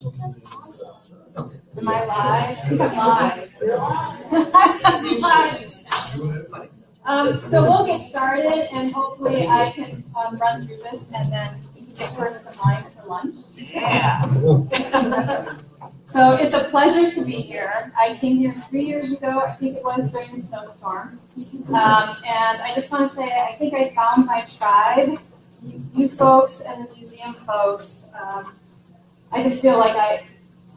Am I live? I think I'm live. So we'll get started, and hopefully I can run through this, and then we can get first in line for lunch. Yeah. So it's a pleasure to be here. I came here 3 years ago, I think it was during the snowstorm. And I just want to say, I think I found my tribe, you folks and the museum folks. I just feel like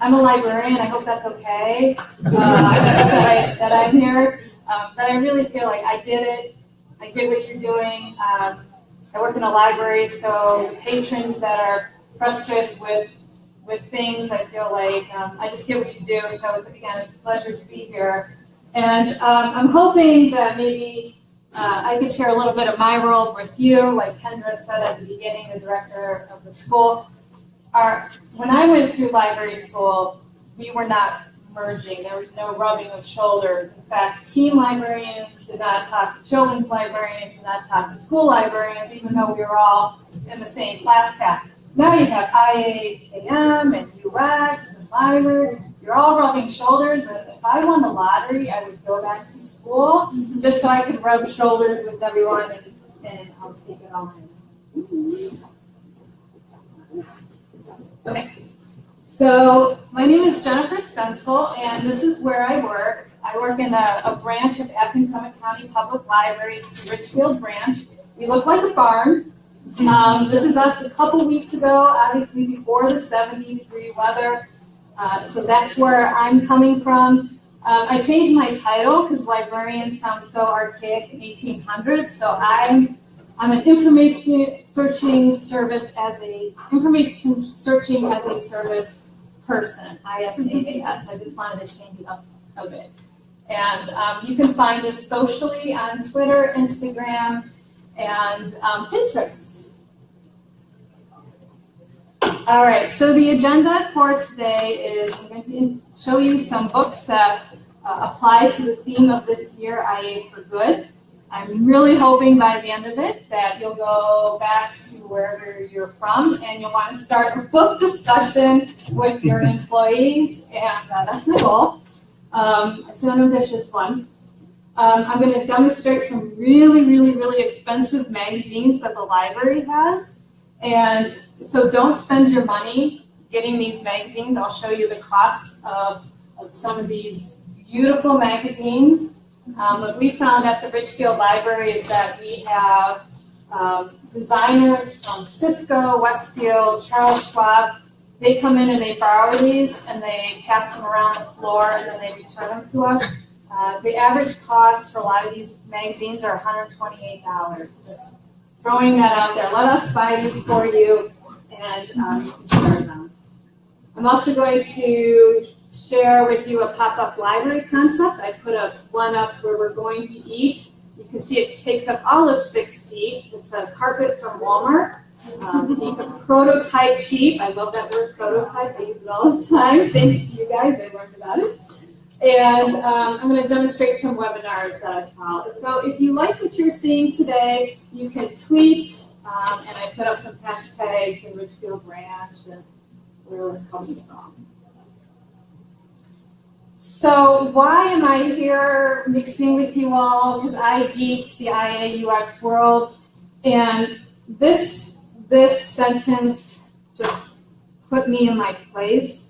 I'm a librarian. I hope that's okay that I'm here. But I really feel like I did it. I did what you're doing. I work in a library, so the patrons that are frustrated with things, I feel like I just get what you do. So it's a pleasure to be here. And I'm hoping that maybe I could share a little bit of my world with you, like Kendra said at the beginning, the director of the school. When I went through library school, we were not merging. There was no rubbing of shoulders. In fact, teen librarians did not talk to children's librarians, did not talk to school librarians, even though we were all in the same class path. Now you have IAKM and UX and library. You're all rubbing shoulders. And if I won the lottery, I would go back to school just so I could rub shoulders with everyone and I'll take it all in. Okay, so my name is Jennifer Stencel, and this is where I work. I work in a branch of Athens Summit County Public Library, it's the Richfield branch. We look like a barn. This is us a couple weeks ago, obviously before the 70-degree weather. So that's where I'm coming from. I changed my title because librarian sounds so archaic in 1800s, so I'm an information searching as a service person, ISAAS. I just wanted to change it up a bit. And you can find us socially on Twitter, Instagram, and Pinterest. All right, so the agenda for today is I'm going to show you some books that apply to the theme of this year, IA for Good. I'm really hoping by the end of it that you'll go back to wherever you're from and you'll want to start a book discussion with your employees, and that's my goal. It's an ambitious one. I'm going to demonstrate some really, really, really expensive magazines that the library has. And so don't spend your money getting these magazines. I'll show you the costs of some of these beautiful magazines. What we found at the Richfield Library is that we have designers from Cisco, Westfield, Charles Schwab. They come in and they borrow these and they pass them around the floor and then they return them to us. The average cost for a lot of these magazines are $128. Just throwing that out there. Let us buy these for you and you can share them. I'm also going to share with you a pop-up library concept. I put one up where we're going to eat. You can see it takes up all of 6 feet. It's a carpet from Walmart. So you can prototype cheap. I love that word, prototype. I use it all the time. Thanks to you guys, I learned about it. And I'm going to demonstrate some webinars that I followed. So if you like what you're seeing today, you can tweet. And I put up some hashtags in Richfield Branch and where we're coming from. So why am I here mixing with you all? Because I geek the IA/UX world, and this sentence just put me in my place.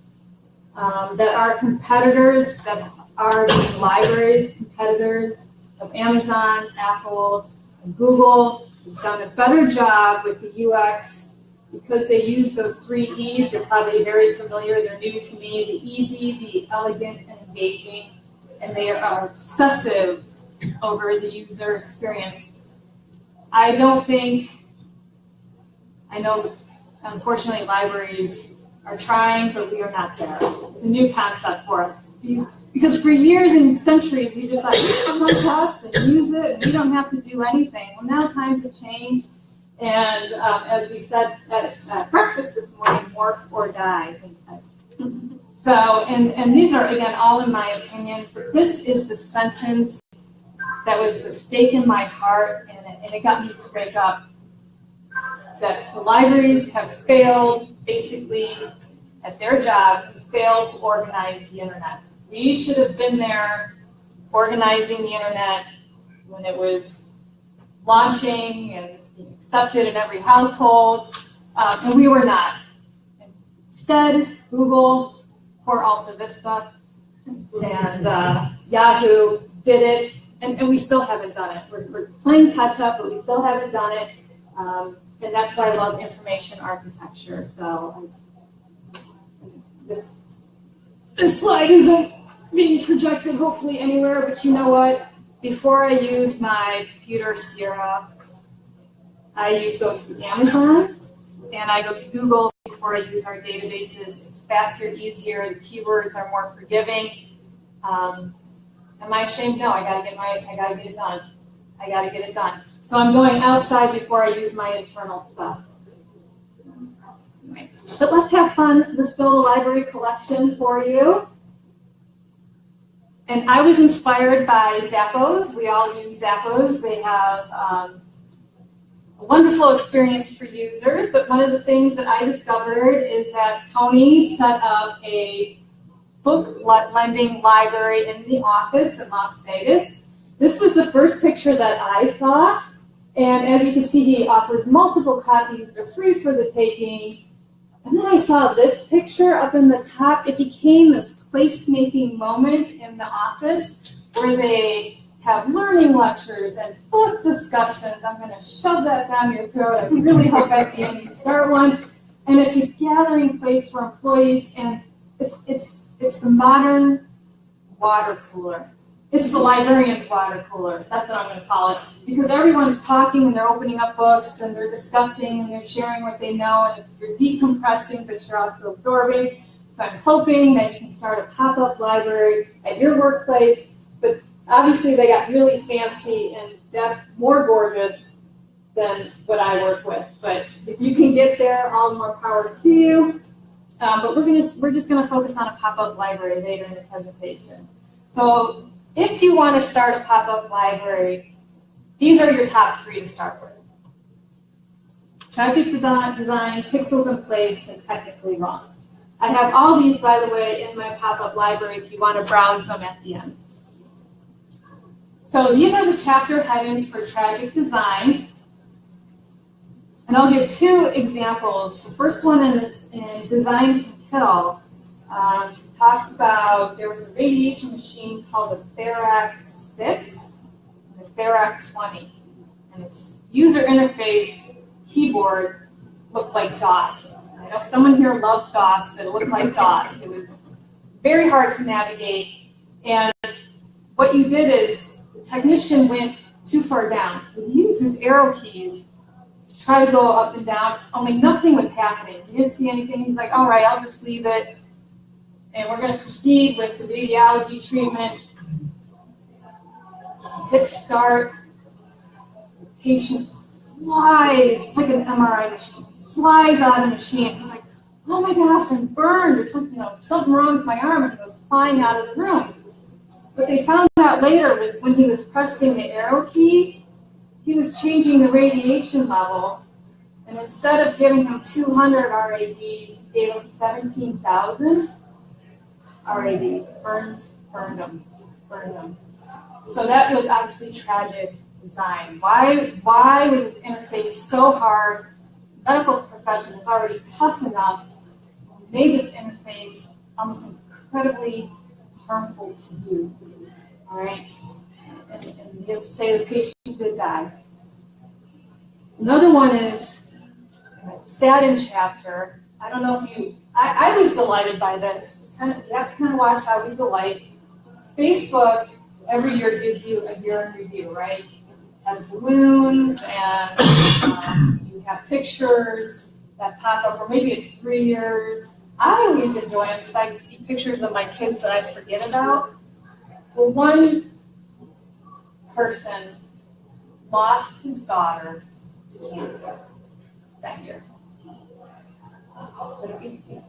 That our competitors, that's our libraries, competitors of Amazon, Apple, and Google, have done a better job with the UX because they use those 3 E's. You're probably very familiar. They're new to me: the easy, the elegant, and engaging. And they are obsessive over the user experience. I know, unfortunately, libraries are trying, but we are not there. It's a new concept for us. Because for years and centuries, we just come to us and use it, and we don't have to do anything. Well, now times have changed. And as we said at breakfast this morning, morph or die. So, and these are, again, all in my opinion. This is the sentence that was the stake in my heart, and it got me to wake up. That the libraries have failed, basically, at their job who failed to organize the internet. We should have been there organizing the internet when it was launching and being accepted in every household, and we were not. Instead, Google, poor Alta Vista, and Yahoo did it, and we still haven't done it. We're playing catch up, but we still haven't done it, and that's why I love information architecture. So this slide isn't being projected hopefully anywhere, but you know what? Before I use my computer, Sierra, I go to Amazon and I go to Google before I use our databases. It's faster, easier, the keywords are more forgiving. Am I ashamed? No, I gotta get it done. I gotta get it done. So I'm going outside before I use my internal stuff. But let's have fun. Let's build a library collection for you. And I was inspired by Zappos. We all use Zappos. They have a wonderful experience for users. But one of the things that I discovered is that Tony set up a book lending library in the office in Las Vegas. This was the first picture that I saw. And as you can see, he offers multiple copies. They're free for the taking. And then I saw this picture up in the top. It became this placemaking moment in the office where they have learning lectures and book discussions. I'm going to shove that down your throat. I really hope at the end you start one. And it's a gathering place for employees, and it's the modern water cooler. It's the librarian's water cooler. That's what I'm going to call it. Because everyone's talking and they're opening up books and they're discussing and they're sharing what they know, and you're decompressing, but you're also absorbing. So I'm hoping that you can start a pop-up library at your workplace. But obviously they got really fancy, and that's more gorgeous than what I work with. But if you can get there, all the more power to you. But we're just going to focus on a pop-up library later in the presentation. So if you want to start a pop-up library, these are your top 3 to start with. Tragic design, pixels in place, and technically wrong. I have all these, by the way, in my pop-up library if you want to browse them at the end. So these are the chapter headings for tragic design. And I'll give 2 examples. The first one in Design Can Kill talks about there was a radiation machine called the Therac 6 and the Therac 20. And its user interface keyboard looked like DOS. I know someone here loves DOS, but it looked like DOS. It was very hard to navigate. And what you did is the technician went too far down. So he used his arrow keys to try to go up and down, only nothing was happening. He didn't see anything. He's like, all right, I'll just leave it. And we're going to proceed with the radiology treatment. Hit start. The patient flies. It's like an MRI machine. Flies out of the machine. He's like, oh my gosh, I'm burned, or something, something wrong with my arm, and he goes flying out of the room. What they found out later was when he was pressing the arrow keys, he was changing the radiation level, and instead of giving him 200 RADs, he gave him 17,000 RADs. Burned them. So that was obviously tragic design. Why was this interface so hard? Medical profession is already tough enough. We made this interface almost incredibly harmful to use. All right, and you'll say the patient did die. Another one is a saddened chapter. I don't know if I was delighted by this. It's you have to kind of watch how we delight. Facebook every year gives you a year in review, right? It has balloons and you have pictures that pop up, or maybe it's 3 years. I always enjoy them because I can see pictures of my kids that I forget about. Well, one person lost his daughter to cancer that year.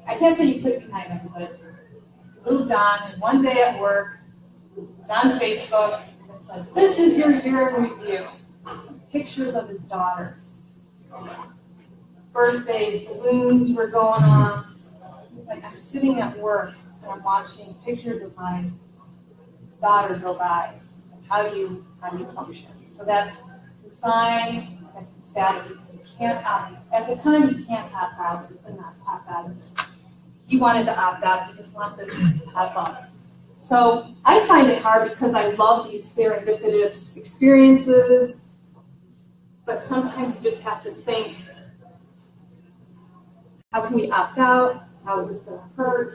I can't say you couldn't kind of, but moved on, and one day at work, it was on Facebook, and it said, this is your year in review. Pictures of his daughter. Birthdays, balloons were going on. He's like I'm sitting at work and I'm watching pictures of my daughter go by. How do you function? So that's a sign that it's sad because you can't opt. At the time, you can't opt out. You could not opt out of this. He wanted to opt out because he wanted this to pop up. So I find it hard because I love these serendipitous experiences, but sometimes you just have to think, how can we opt out? How is this going to hurt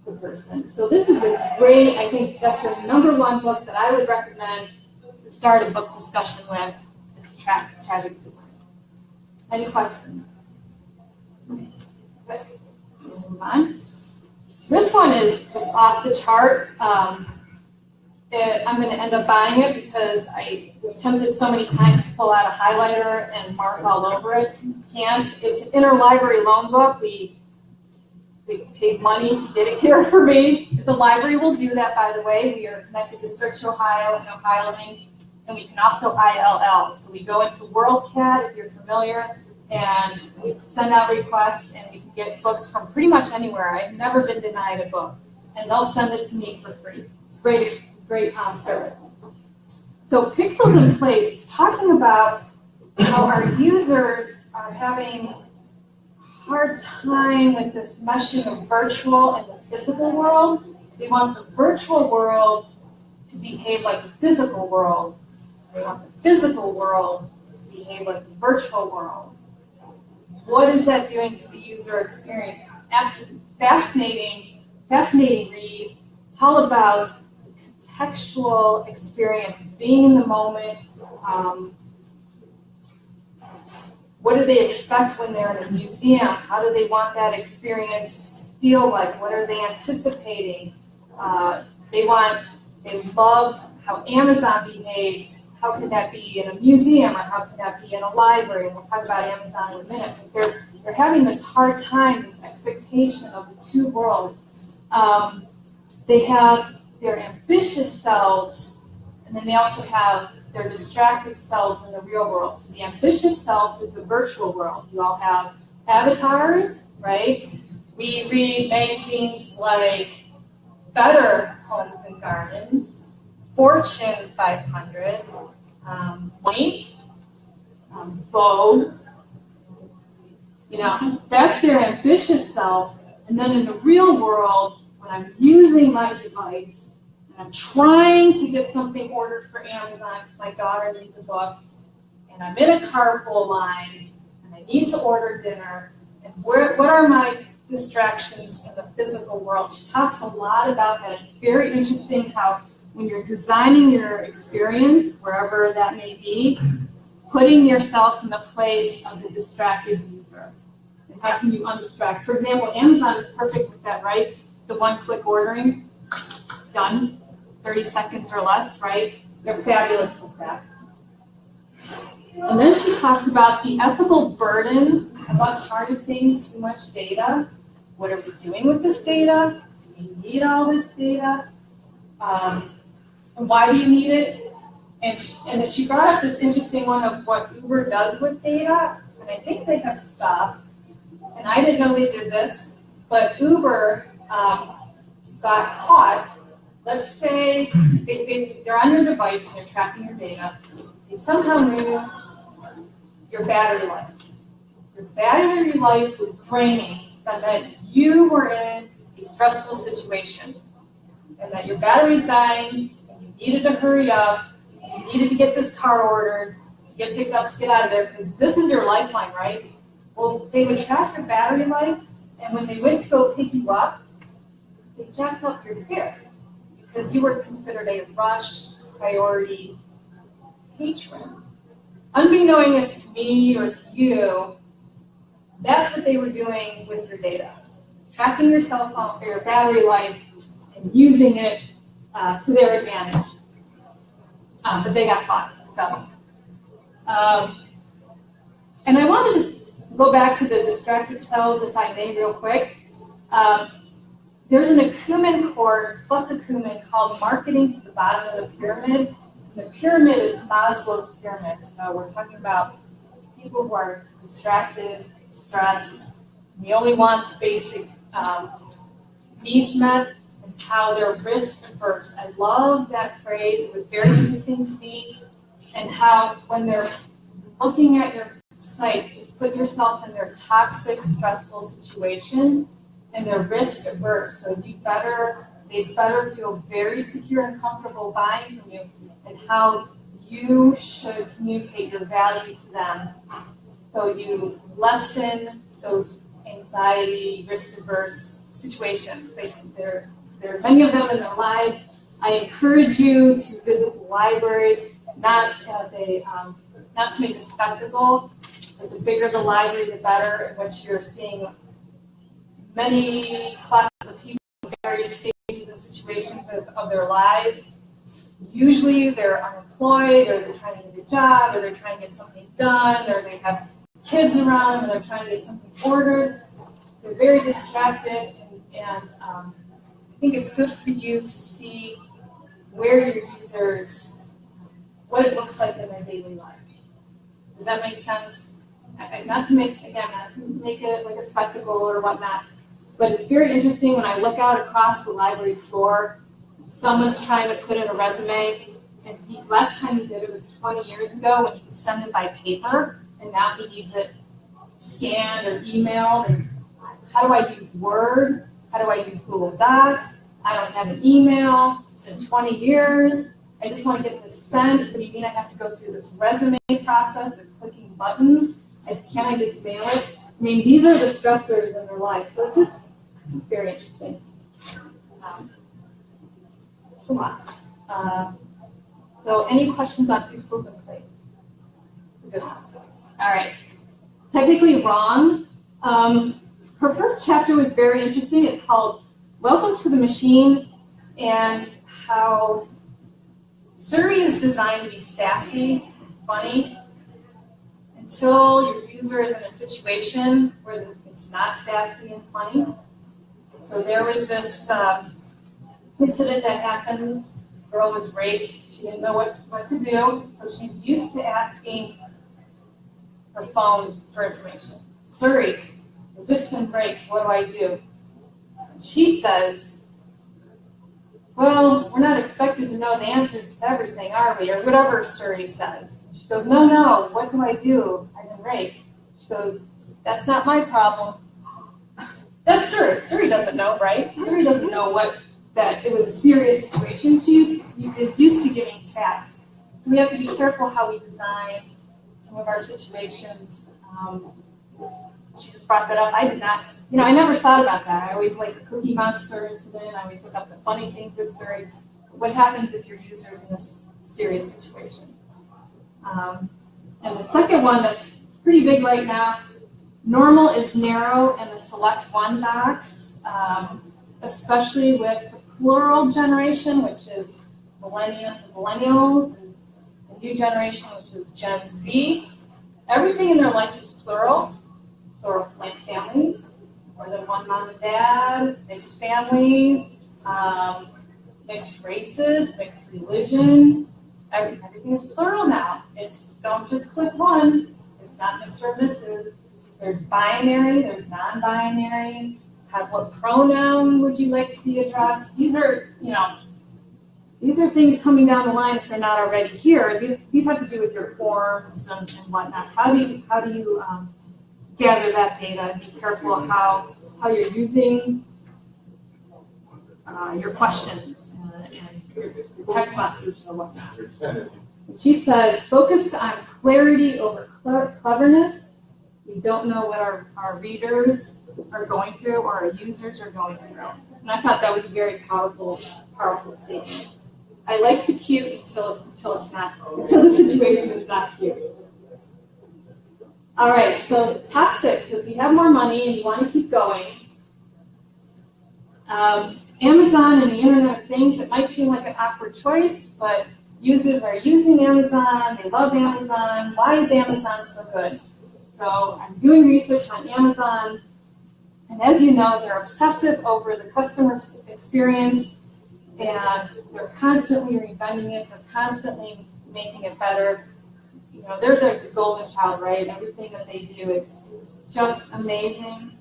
the person? So this is a great, I think that's the #1 book that I would recommend to start a book discussion with. It's Tragic Design. Any questions? Okay. Good. We'll move on. This one is just off the chart. I'm going to end up buying it because I was tempted so many times to pull out a highlighter and mark all over it. Can't. It's an interlibrary loan book. We paid money to get it here for me. The library will do that, by the way. We are connected to Search Ohio and OhioLink, and we can also ILL. So we go into WorldCat, if you're familiar, and we send out requests, and we can get books from pretty much anywhere. I've never been denied a book, and they'll send it to me for free. It's great service. So Pixels in Place, it's talking about how our users are having a hard time with this meshing of virtual and the physical world. They want the virtual world to behave like the physical world. They want the physical world to behave like the virtual world. What is that doing to the user experience? Absolutely fascinating read. It's all about contextual experience, being in the moment. What do they expect when they're in a museum? How do they want that experience to feel like? What are they anticipating? They love how Amazon behaves. How could that be in a museum, or how could that be in a library? And we'll talk about Amazon in a minute. But they're having this hard time, this expectation of the two worlds. They have their ambitious selves, and then they also have their distracted selves in the real world. So the ambitious self is the virtual world. You all have avatars, right? We read magazines like Better Homes and Gardens, Fortune 500, Wink, Vogue. You know, that's their ambitious self. And then in the real world, when I'm using my device and I'm trying to get something ordered for Amazon because my daughter needs a book, and I'm in a carpool line and I need to order dinner, and what are my distractions in the physical world? She talks a lot about that. It's very interesting how when you're designing your experience, wherever that may be, putting yourself in the place of the distracted user. And how can you undistract? For example, Amazon is perfect with that, right? The one-click ordering, done, 30 seconds or less, right? They're fabulous with that. And then she talks about the ethical burden of us harnessing too much data. What are we doing with this data? Do we need all this data? And why do you need it? And then she brought up this interesting one of what Uber does with data, and I think they have stopped. And I didn't know they did this, but Uber got caught. Let's say they're on your device and they're tracking your data. They somehow knew your battery life. Your battery life was draining. That meant you were in a stressful situation, and that your battery's dying, and you needed to hurry up, and you needed to get this car ordered, to get picked up, to get out of there, because this is your lifeline, right? Well, they would track your battery life, and when they went to go pick you up, they jacked up your fares, because you were considered a rush priority patron. Unbeknownst to me or to you, that's what they were doing with your data. It's tracking your cell phone for your battery life and using it to their advantage. But they got caught. So, and I wanted to go back to the distracted cells, if I may, real quick. There's an Acumen course, plus Acumen, called Marketing to the Bottom of the Pyramid. And the pyramid is Maslow's pyramid. So we're talking about people who are distracted, stressed. We only want basic needs met and how they're risk averse. I love that phrase. It was very interesting to me. And how when they're looking at your site, just put yourself in their toxic, stressful situation and they're risk averse. So they better feel very secure and comfortable buying from you, and how you should communicate your value to them so you lessen those anxiety, risk averse situations. There are many of them in their lives. I encourage you to visit the library, not to make a spectacle, but the bigger the library, the better, in which you're seeing many classes of people in various stages and situations of their lives. Usually they're unemployed, or they're trying to get a job, or they're trying to get something done, or they have kids around, and they're trying to get something ordered. They're very distracted, and I think it's good for you to see where your users, what it looks like in their daily life. Does that make sense? Not to make it like a spectacle or whatnot, but it's very interesting when I look out across the library floor. Someone's trying to put in a resume, and last time he did it was 20 years ago when he could send it by paper, and now he needs it scanned or emailed. And how do I use Word? How do I use Google Docs? I don't have an email. It's been 20 years. I just want to get this sent. What do you mean I have to go through this resume process of clicking buttons? Can't I just mail it? I mean, these are the stressors in their life. So it's very interesting. Too much. So any questions on pixels in place? Good one. All right. Technically wrong. Her first chapter was very interesting. It's called Welcome to the Machine, and how Siri is designed to be sassy, funny, until your user is in a situation where it's not sassy and funny. So there was this incident that happened. A girl was raped. She didn't know what to do, so she's used to asking her phone for information. Siri, I've just been raped. What do I do? And she says, well, we're not expected to know the answers to everything, are we? Or whatever Siri says. She goes, no, what do I do? I've been raped. She goes, that's not my problem. That's Siri. Siri doesn't know, right? Siri doesn't know that it was a serious situation. She is used to giving sass. So we have to be careful how we design some of our situations. She just brought that up. I did not, I never thought about that. I always like the Cookie Monster incident. I always look up the funny things with Siri. What happens if your user's in a serious situation? And the second one that's pretty big right now, normal is narrow in the select one box, especially with the plural generation, which is millennials, and the new generation, which is Gen Z. Everything in their life is plural families, more than one mom and dad, mixed families, mixed races, mixed religion. Everything is plural now. Don't just click one. It's not Mr. or Mrs. There's binary, there's non-binary. What pronoun would you like to be addressed? These are things coming down the line if they're not already here. These have to do with your forms and whatnot. How do you gather that data and be careful how you're using your questions and your text boxes and whatnot. She says, focus on clarity over cleverness. We don't know what our readers are going through or our users are going through. And I thought that was a very powerful statement. I like the cute until it's not, until the situation is not cute. All right, so top 6. So if you have more money and you want to keep going, Amazon and the Internet of Things, it might seem like an awkward choice, but users are using Amazon, they love Amazon. Why is Amazon so good? So I'm doing research on Amazon, and as you know, they're obsessive over the customer experience, and they're constantly reinventing it, they're constantly making it better. They're the golden child, right? Everything that they do is just amazing.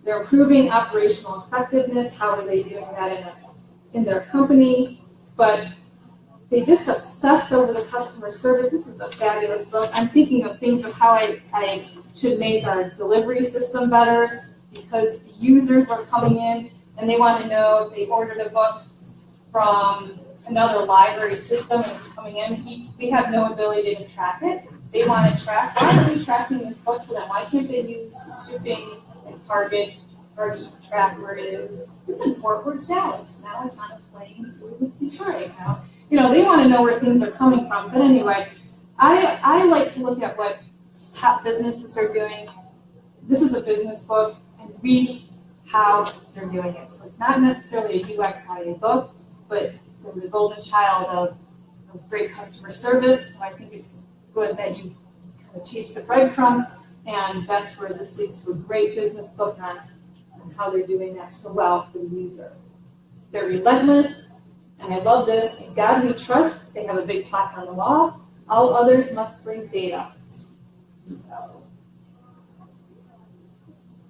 They're improving operational effectiveness. How are they doing that in their company? But they just obsess over the customer service. This is a fabulous book. I'm thinking of things of how I should make our delivery system better, because the users are coming in and they want to know if they ordered a book from another library system and it's coming in. We have no ability to track it. They want to track. Why are we tracking this book for them? Why can't they use shipping and Target track where it is? It's in Fort Worth, Dallas. Now it's on a plane to Detroit. Now, they want to know where things are coming from. But anyway, I like to look at what top businesses are doing. This is a business book, and read how they're doing it. So it's not necessarily a UX/IA book, but they're the golden child of great customer service. So I think it's good that you kind of chase the breadcrumb, and that's where this leads to a great business book on how they're doing that so well for the user. They're relentless, and I love this. In God we trust. They have a big plaque on the wall. All others must bring data.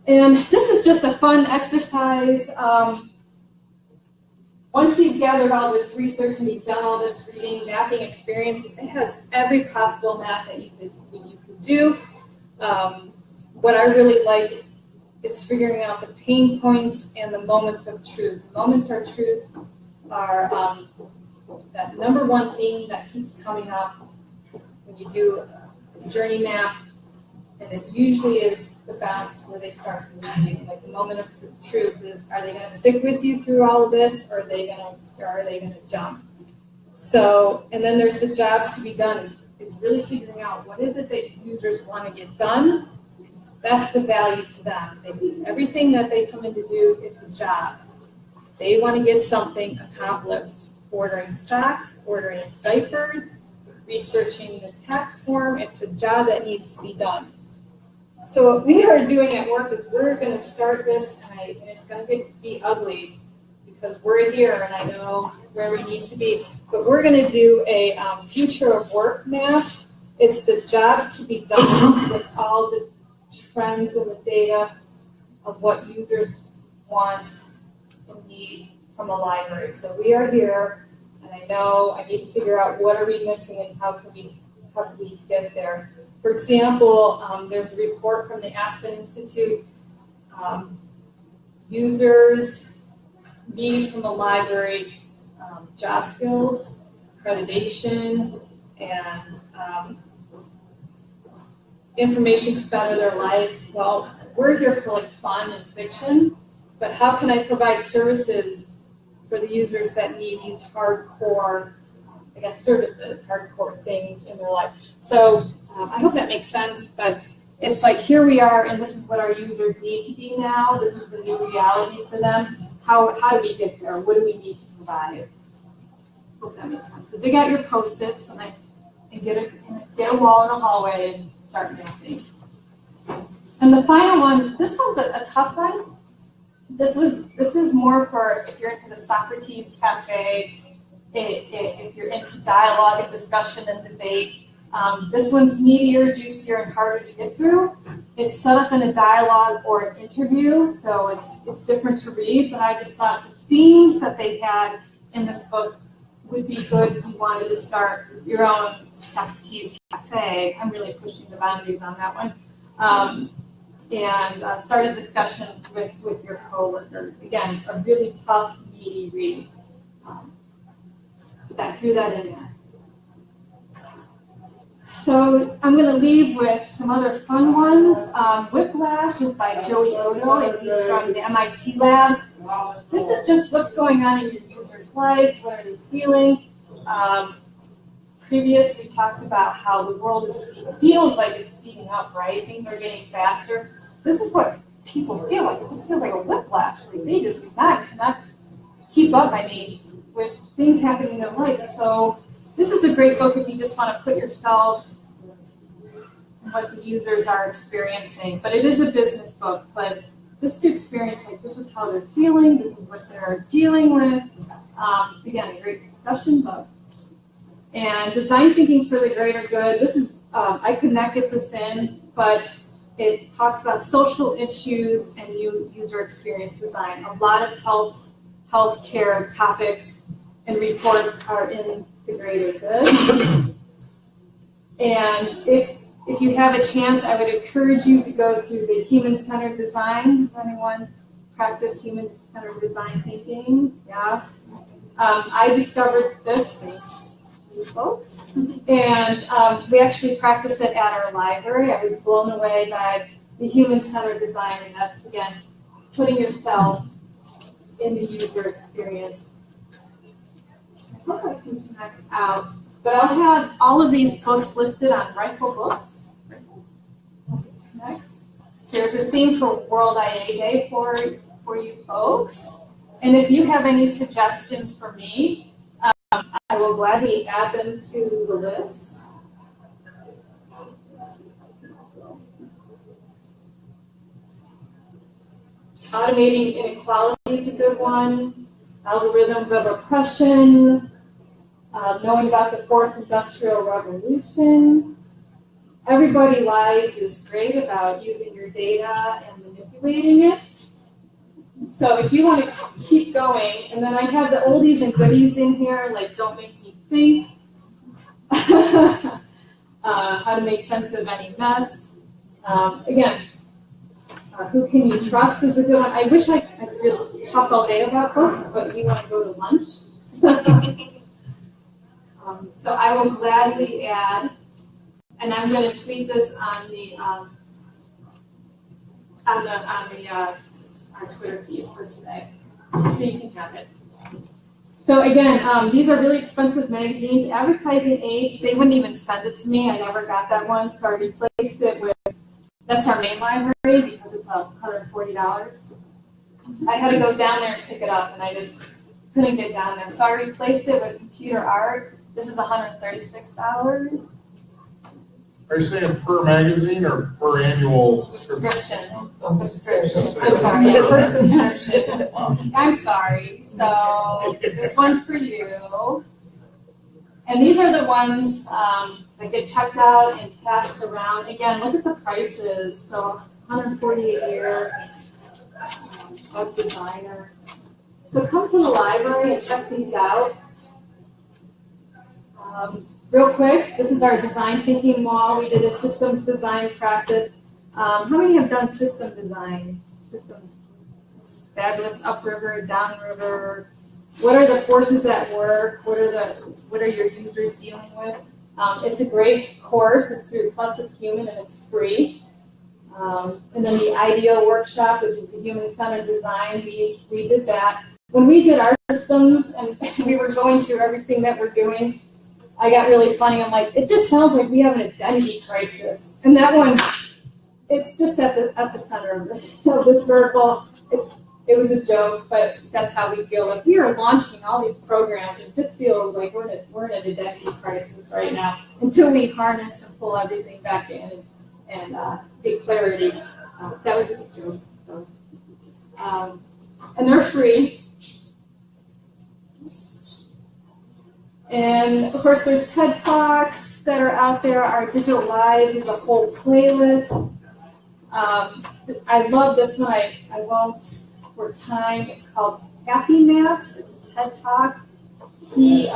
And this is just a fun exercise. Once you've gathered all this research and you've done all this reading, mapping experiences, it has every possible map that you could do. What I really like is figuring out the pain points and the moments of truth. Moments of truth are that number one theme that keeps coming up when you do a journey map, and it usually is the bounce where they start to leave you. Like the moment of truth is, are they going to stick with you through all of this, or are they going to jump? So, and then there's the jobs to be done. Is really figuring out what is it that users want to get done. That's the value to them. Everything that they come in to do, it's a job. They want to get something accomplished. Ordering socks, ordering diapers, researching the tax form. It's a job that needs to be done. So what we are doing at work is we're going to start this, and it's going to be ugly because we're here and I know where we need to be. But we're going to do a future of work map. It's the jobs to be done with all the trends and the data of what users want and need from a library. So we are here, and I know I need to figure out what are we missing and how can we get there. For example, there's a report from the Aspen Institute. Users need from the library job skills, accreditation, and information to better their life. Well, we're here for like fun and fiction, but how can I provide services for the users that need these hardcore, services, hardcore things in their life? So I hope that makes sense, but it's like here we are, and this is what our users need to be now. This is the new reality for them. How do we get there? What do we need to provide? Hope that makes sense. So dig out your Post-its and get a wall in a hallway and start mapping. And the final one, this one's a tough one. This is more for if you're into the Socrates Cafe, if you're into dialogue and discussion and debate. This one's meatier, juicier, and harder to get through. It's set up in a dialogue or an interview, so it's different to read, but I just thought the themes that they had in this book would be good if you wanted to start your own Socrates Cafe. I'm really pushing the boundaries on that one. And start a discussion with your coworkers. Again, a really tough, meaty read. Do that in there. So I'm going to leave with some other fun ones. Whiplash is by Joey Odo, and he's from the MIT lab. This is just what's going on in your users' lives, what are they feeling. We talked about how the world feels like it's speeding up, right? Things are getting faster. This is what people feel like. It just feels like a whiplash. Like they just cannot keep up, with things happening in their life. So this is a great book if you just want to put yourself in what the users are experiencing. But it is a business book, but just to experience, this is how they're feeling, this is what they're dealing with. Again, a great discussion book. And Design Thinking for the Greater Good. This is, I could not get this in, but It talks about social issues and user experience design. A lot of healthcare topics and reports are in the greater good. And if you have a chance, I would encourage you to go through the human-centered design. Does anyone practice human-centered design thinking? Yeah. I discovered this, thanks to you folks. And we actually practiced it at our library. I was blown away by the human-centered design, and that's, again, putting yourself in the user experience. I hope I can connect out. But I'll have all of these books listed on Rifle Books. Next. There's a theme for World IA Day for you folks. And if you have any suggestions for me, I will gladly add them to the list. Automating inequality is a good one. Algorithms of oppression. Knowing about the fourth industrial revolution. Everybody Lies is great about using your data and manipulating it. So if you want to keep going, and then I have the oldies and goodies in here, like Don't Make Me Think, How to Make Sense of Any Mess. Again, Who Can You Trust is a good one. I wish I could just talk all day about books, but we want to go to lunch. So I will gladly add, and I'm going to tweet this on our Twitter feed for today, so you can have it. So again, these are really expensive magazines. Advertising Age, they wouldn't even send it to me. I never got that one, so I replaced it with, that's our main library because it's $140. I had to go down there and pick it up, and I just couldn't get down there. So I replaced it with Computer Art. This is $136. Are you saying per magazine or per annual subscription? Subscription. I'm sorry, per subscription. I'm sorry. So this one's for you. And these are the ones that get checked out and passed around. Again, look at the prices. So $140 a year, Web Designer. So come to the library and check these out. Real quick, this is our design thinking wall. We did a systems design practice. How many have done system design? It's fabulous. Upriver, downriver. What are the forces at work? What are your users dealing with? It's a great course. It's through Plus of Human, and it's free. And then the IDEO workshop, which is the human-centered design, we did that. When we did our systems and we were going through everything that we're doing, I got really funny. I'm like, it just sounds like we have an identity crisis. And that one, it's just at the epicenter of the circle. It was a joke, but that's how we feel. Like we are launching all these programs. It just feels like we're in an identity crisis right now until we harness and pull everything back in and get clarity. That was just a joke. So, and they're free. And of course, there's TED Talks that are out there. Our Digital Lives is a whole playlist. I love this one. I won't for time. It's called Happy Maps. It's a TED Talk. He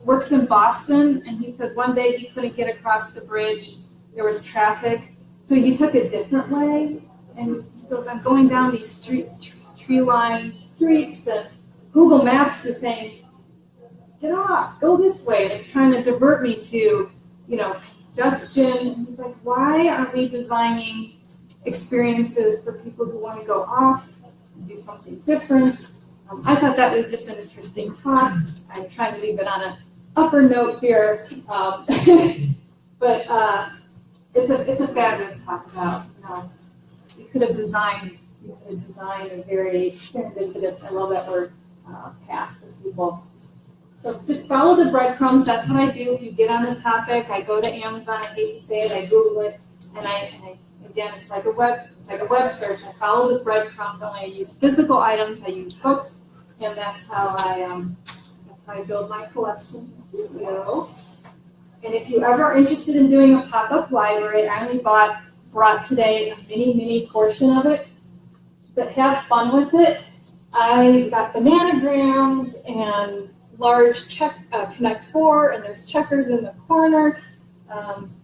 works in Boston, and he said one day he couldn't get across the bridge. There was traffic, so he took a different way. And he goes, I'm going down these tree-lined streets, and Google Maps is saying, get off, go this way. And it's trying to divert me to, congestion. And he's like, why aren't we designing experiences for people who want to go off and do something different? I thought that was just an interesting talk. I'm trying to leave it on an upper note here. But it's a fabulous talk about, you could have designed a very serendipitous, I love that word, path for people. So just follow the breadcrumbs. That's what I do. If you get on the topic, I go to Amazon. I hate to say it, I Google it, and I again, it's like a web search. I follow the breadcrumbs. Only I use physical items. I use books, and that's how I build my collection. Here we go. And if you ever are interested in doing a pop-up library, I only bought brought today a mini portion of it, but have fun with it. I got bananagrams and large Connect 4, and there's checkers in the corner.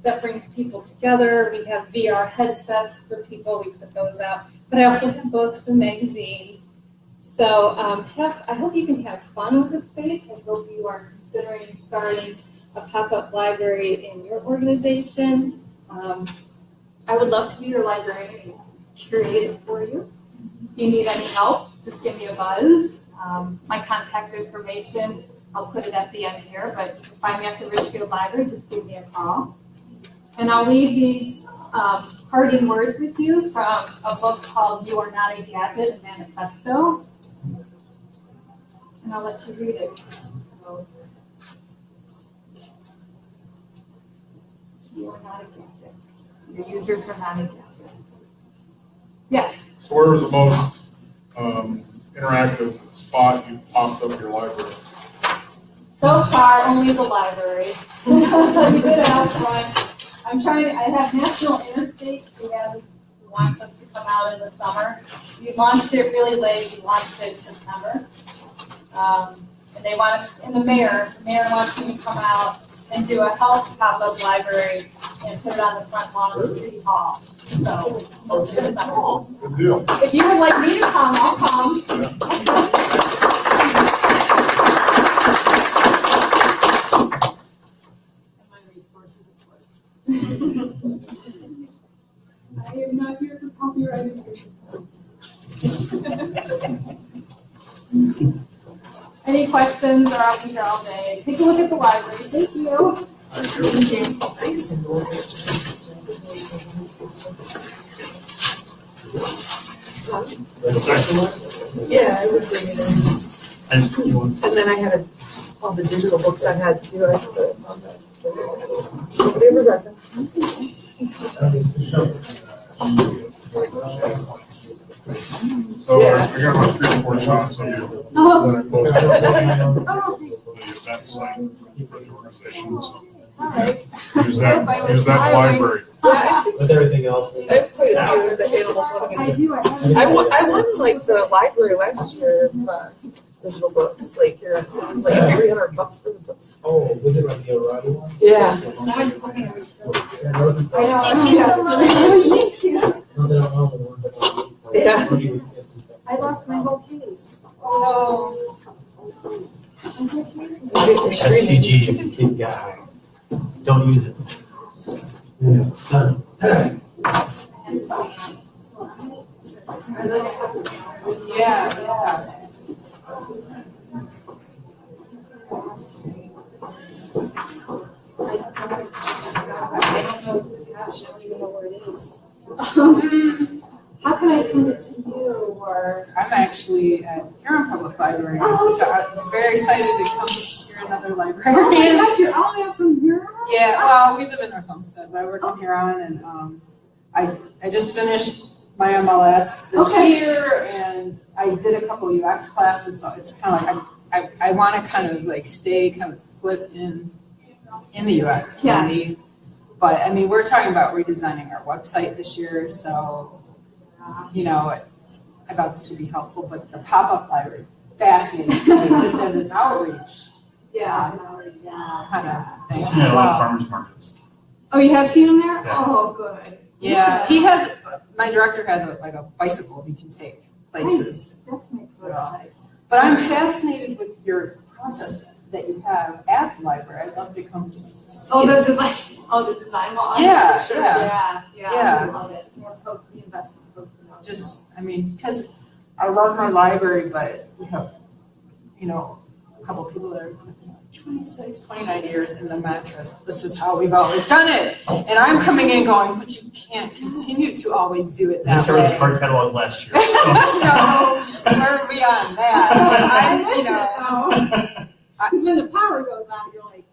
That brings people together. We have VR headsets for people. We put those out. But I also have books and magazines. So I hope you can have fun with the space. I hope you are considering starting a pop-up library in your organization. I would love to be your librarian and curate it for you. If you need any help, just give me a buzz. My contact information, I'll put it at the end here, but you can find me at the Richfield Library, just give me a call. And I'll leave these parting words with you from a book called You Are Not a Gadget, a Manifesto. And I'll let you read it. So, you are not a gadget. Your users are not a gadget. Yeah. So where was the most interactive spot you popped up your library? So far, only the library. We did it out front. I have National Interstate who wants us to come out in the summer. We launched it really late. We launched it in September. And they want us, and the mayor wants me to come out and do a health pop-up library and put it on the front lawn of City Hall. So, we'll do the summer. Good deal. If you would like me to come, I'll come. Yeah. I am not here for copyright infringement. Any questions, or I'll be here all day. Take a look at the library. Thank you. Thank you. Thanks. Yeah, I would bring it in. And then I had all the digital books I had too. I had to on that. Whatever, Rebecca. So I got about 3 or 4 shots of you Oh. that I posted on Oh, the event site for the organization. So all right. use that library. Yeah, With everything else. I played a few of the animal I books. do. I won like the library last year of digital books. Like it was like $300 for the books. Oh, was it like the O'Reilly one? Yeah. Yeah, that wasn't- I know. Yeah. I lost my whole case. Oh. SVG, keep guy. Don't use it. Yeah. Yeah. I don't know, gosh, I don't even know where it is. How can I send it to you, or? I'm actually at Huron Public Library, so I was very excited to come hear another Oh my librarian. gosh, you're all the way up from here? Yeah, well, we live in North Homestead, but I work in Huron, and I just finished my MLS this Okay. year, and I did a couple UX classes, so it's kind of like I want to kind of like stay kind of foot in the UX community. But I mean, we're talking about redesigning our website this year, so you know, I thought this would be helpful. But the pop-up library, fascinating to me, just as an outreach Yeah. kind of thing. Seen it at a lot of farmers markets. Oh, you have seen him there? Yeah. Oh, good. Yeah, he has. My director has a bicycle he can take places. That's my prototype. But I'm fascinated with your process that you have at the library. I'd love to come just see Oh, it. the design wall. Yeah, Sure. yeah. Yeah. I love it. More posts, we invest in posts. Just, I mean, because I love my library, but we have, you know, a couple of people that are 26, 29 years in the mantra. This is how we've always done it. And I'm coming in going, but you can't continue to always do it I that started way. the card catalog last year. So. No, we're beyond that. But I'm, you know, Because when the power goes out, you're like,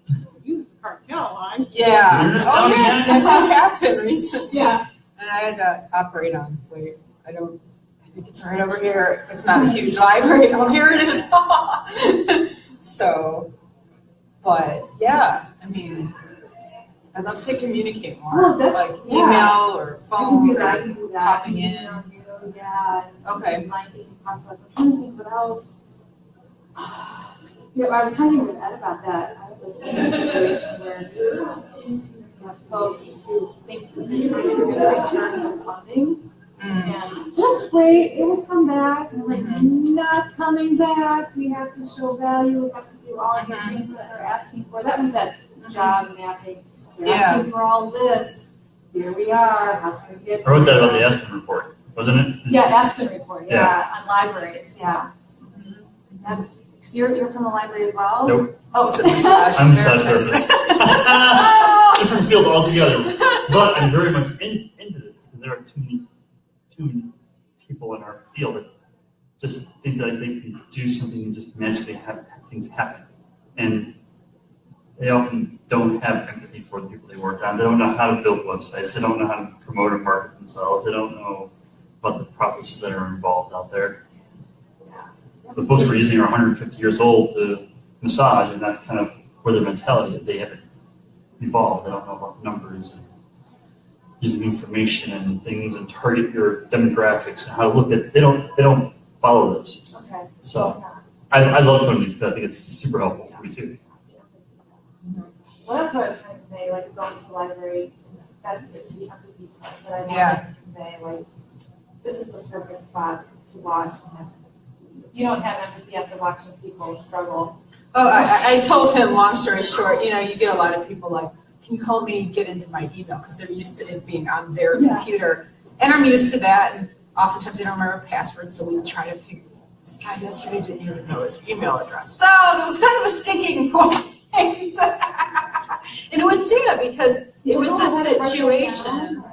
use the cart catalog. yeah. You're just Oh, telling yeah, me. that did happen recently. Yeah. And I had to operate on, wait, I think it's right over here. It's not a huge library. Oh, here it is. So, but yeah, I mean, I'd love to communicate more, Oh, that's- like yeah. email or I can phone do that, I or can do that. popping in. Email you, yeah. Okay. Like thinking process. I'm trying to think what else. Yeah, I was talking with Ed about that. I was in a situation where you have folks who think that they're going to return the funding. And just wait, it will come back. And like, not coming back. We have to show value. We have to do all of these things that they're asking for. That was that job mapping. They're asking for all this. Here we are. How can we get? I wrote that about the Aspen report, wasn't it? Yeah, Aspen report. Yeah, on libraries. Yeah. That's. So you're from the library as well? Nope. Oh, It's a massage I'm a massage therapist. therapist. Different field altogether. But I'm very much into this because there are too many people in our field that just think that they can do something and just magically have things happen. And they often don't have empathy for the people they work on. They don't know how to build websites. They don't know how to promote and market themselves. They don't know about the processes that are involved out there. The books we're using are 150 years old to massage, and that's kind of where their mentality is. They haven't evolved. They don't know about numbers and using information and things and target your demographics and how to look at. They don't follow this. okay. So I love putting these, but I think it's super helpful for me too. Well, that's what I was trying to convey, like going to the library, that is the empathy side that I wanted to convey, like, this is a perfect spot to watch. And you don't have empathy after watching people struggle. Oh, I told him, long story short, you get a lot of people like, can you help me get into my email? Because they're used to it being on their computer. And I'm used to that. And oftentimes they don't remember passwords. So we try to figure, this guy yesterday didn't even know his email address. So there was kind of a sticking point. And it was sad because it was this situation.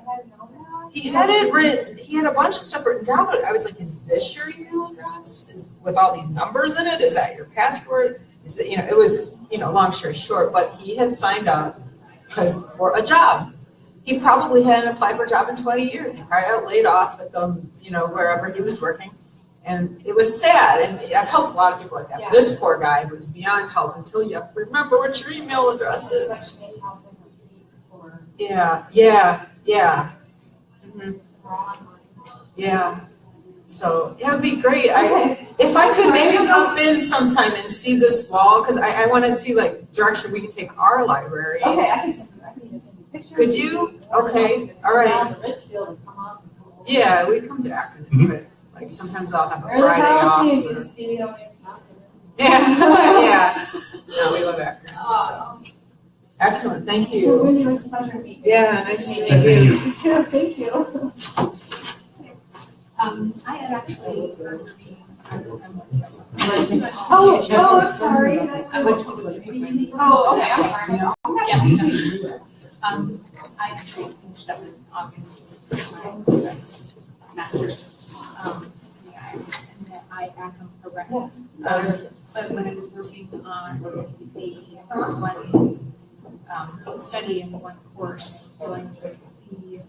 He had it written, he had a bunch of stuff written down, but I was like, is this your email address? Is with all these numbers in it? Is that your password? Is it, it was, long story short, but he had signed up for a job. He probably hadn't applied for a job in 20 years. He probably got laid off at the, wherever he was working. And it was sad. And I've helped a lot of people like that. Yeah. This poor guy was beyond help until you have to remember what your email address is. Yeah. Mm-hmm. Yeah. So it would be great. If I could maybe pop in sometime and see this wall, because I want to see like direction we can take our library. Okay, I can send you pictures. Could you? Okay. All right. Down to Richfield and come up. Yeah, we come to Akron. Mhm. But like sometimes I'll have a Or the Friday off. Coliseum or- used to be, only it's not there. Yeah. No, we love Akron. So. Excellent. Thank So you. Wendy, it was a pleasure meeting you. Yeah, nice to Nice meeting meet you. you. You too, thank you. I had actually heard Oh, I'm sorry. I was totally maybe. Oh, okay, I'm sorry. No. Yeah. I actually finished up in August with my master's. Yeah, and then I ACM program. But when I was working on the one study and one course dealing with the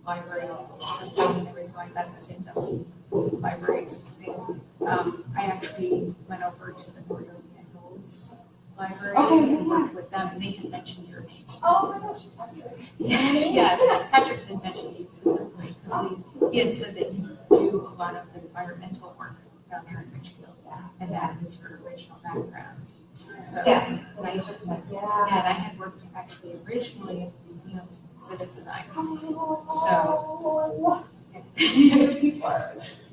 library system and everything like that, the investment libraries thing, I actually went over to the Northern Hills Library and worked with them, and they had mentioned your name. Oh my gosh. Yes, Patrick had mentioned you specifically because he had said that you do a lot of the environmental work down there in Richfield, and that is your original background. So, Yeah. And I had worked actually originally in museums and exhibit design. So,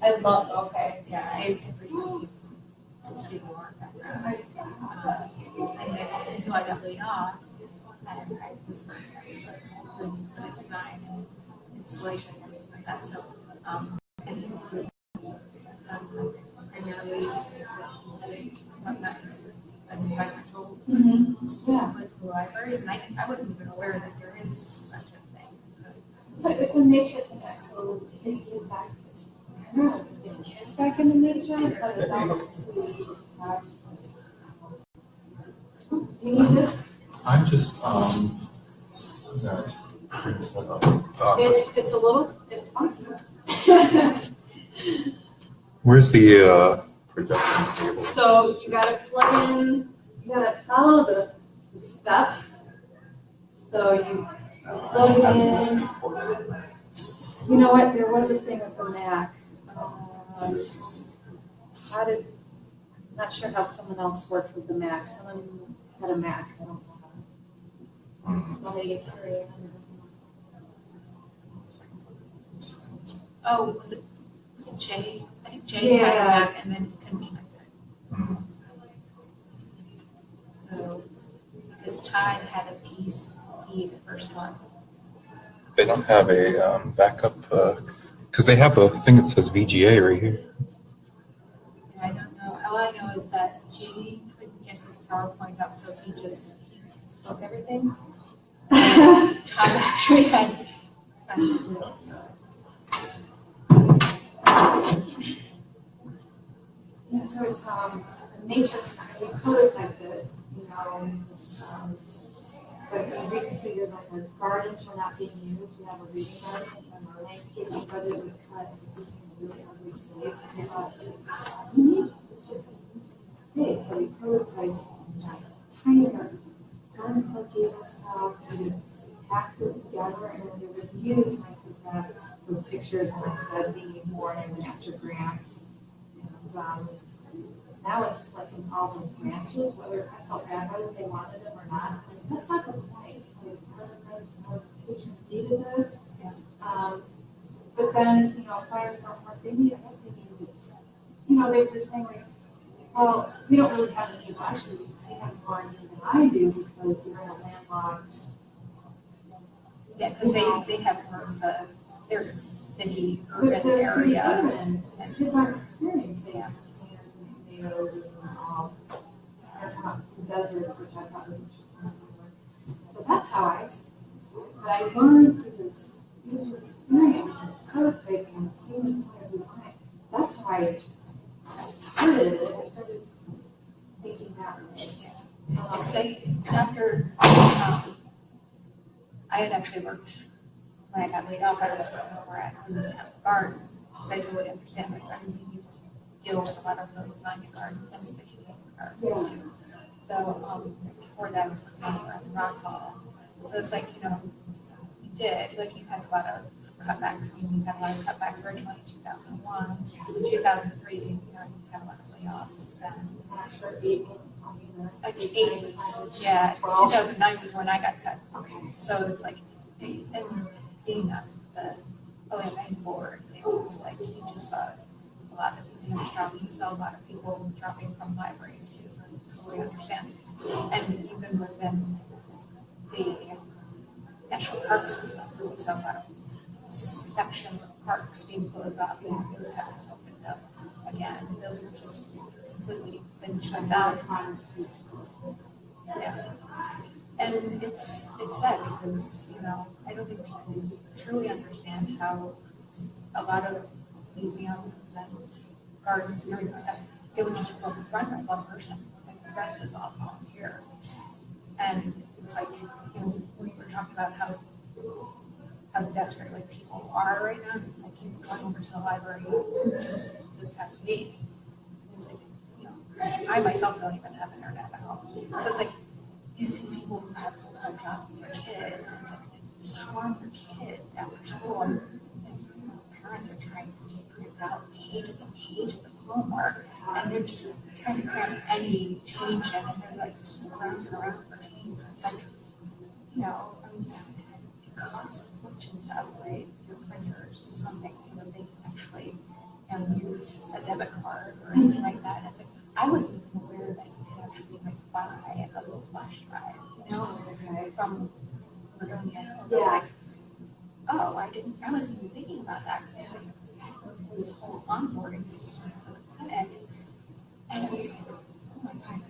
I love, okay. yeah, I originally studied art background. And then until I got laid off, and I was working as doing exhibit design and installation and everything like that. So, and it's good. Primarily exhibit, not exhibit, environmental, specifically for libraries, and I wasn't even aware that there is such a thing. So, It's a nature thing, so it gives back, I don't know, get kids back into nature, but it's also to us. Do you need this? I'm just, bring stuff up. It's a little, it's fun. Where's the projection table? So you gotta plug in, you gotta follow the steps. So you plug it in. You know what? There was a thing with the Mac. I'm not sure how someone else worked with the Mac. Someone had a Mac. I don't know how. Want me to get carried? Oh, was it Jay? I think Jay had a Mac and then couldn't connect it. So, because Todd had a PC, the first one. They don't have a backup, because they have a thing that says VGA right here. I don't know. All I know is that Jay couldn't get his PowerPoint up, so he spoke everything. Todd actually had to do it. Yeah, so it's nature. We prototyped it, you know, but we reconfigured like our gardens were not being used. We have a reading garden, and our landscaping budget was cut, and it became a really ugly space. And we thought, we need space, so we prototyped tiny garden club gave us stuff. We just packed it together, and when it was used, I took that those pictures and I said we need more and went after grants. And now it's like in all the branches, whether I felt bad whether they wanted them or not. Like, that's not the point. It's like our constituents needed this. But then, you know, Firestorm Park, I guess they needed it. You know, they're saying like, well, we don't really have any, actually they have more need than I do because you're in a landlocked. Yeah, because they have more of their city urban area. And kids aren't experiencing tomatoes and all. The deserts, which I thought was interesting. So that's how but I learned through this user experience and prototyping and seeing some of design. That's how I started it. I started thinking that way. Say after I had actually worked when I got laid off, I was working over at the garden. So I totally understand like garden we used to deal with a lot of the design gardens and the container gardens too. So before that I was working over at Rockfall. So it's like, you know, you did, like you had a lot of cutbacks. I mean, you had a lot of cutbacks originally in 2001. In 2003, you know, you had a lot of layoffs then. Like 8, yeah, 2009 was when I got cut. Okay. So it's like, and being on the OMA board, it was like you just saw a lot of museums dropping. You saw a lot of people dropping from libraries too, so I totally understand. And even within the national park system, we saw a lot of section of parks being closed off, and those haven't opened up again. Those are just completely been shut down. Yeah. And it's sad because, you know, I don't think people truly understand how a lot of museums and gardens and everything like that, they would just run by one person, like the rest was all volunteer. And it's like, you know, we were talking about how desperate like people are right now. I keep going over to the library just this past week. It's like, you know, I myself don't even have internet at home. So it's like, you see people who have full-time jobs with their kids, and it's like swarms of kids after school, and parents are trying to just print out pages and pages of homework, and they're just trying to cram any change in, and they're like scrounging around for change. It's like, you know, I mean, it costs a fortune to upgrade your printers to something so that they can actually, you know, use a debit card or anything like that. And it's like, I wasn't even aware that you could actually like buy a little flash drive, you know, from Verdonia. It's like, oh, I wasn't even thinking about that because I was like, let's do this whole onboarding system for the clinic. And it was like, oh my God,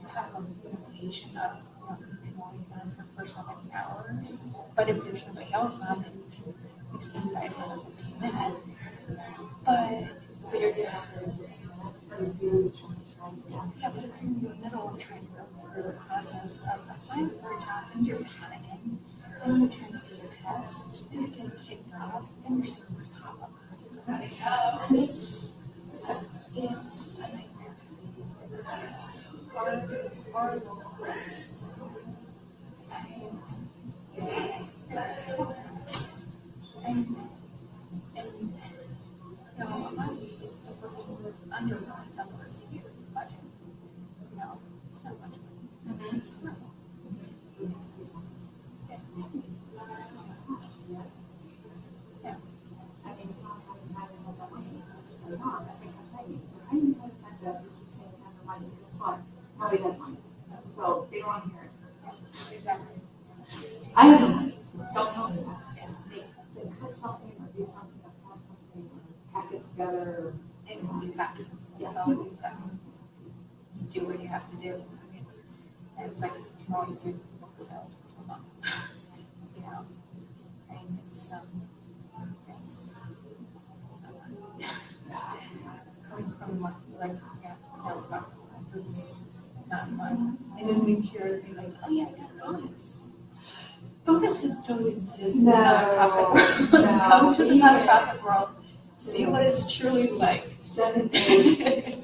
you have an implication of, you know, you can only done for so many hours. But if there's nobody else on, then you can extend by another 15 minutes. But so you're getting out there. Yeah, but if you're in the middle of trying to go through the process of applying for a job and you're panicking, and you're trying to do a test, and you're getting kicked off, and you're seeing this pop up. It's a nightmare. It's horrible. that you're saying you have the money, guess what? Now we have money. So they don't want to hear it. Exactly. I have the money. Don't tell me that. Yes. They cut something or do something or have something or pack it together. And you have to, Yeah. so you have to do what you have to do. I mean, and it's like, tomorrow you do book sale for a month. You know, and it's, things. So, coming from like, yeah, this is not fun. And then we hear things like, oh yeah, bonus. Bonuses don't exist in the nonprofit world. No. Come to the nonprofit world, see what it's truly like. 7 days.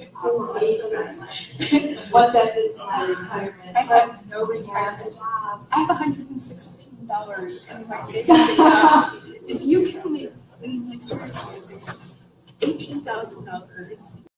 What that did to my retirement. I have no But retirement. job. I have $116 in my savings account. If you can make, $18,000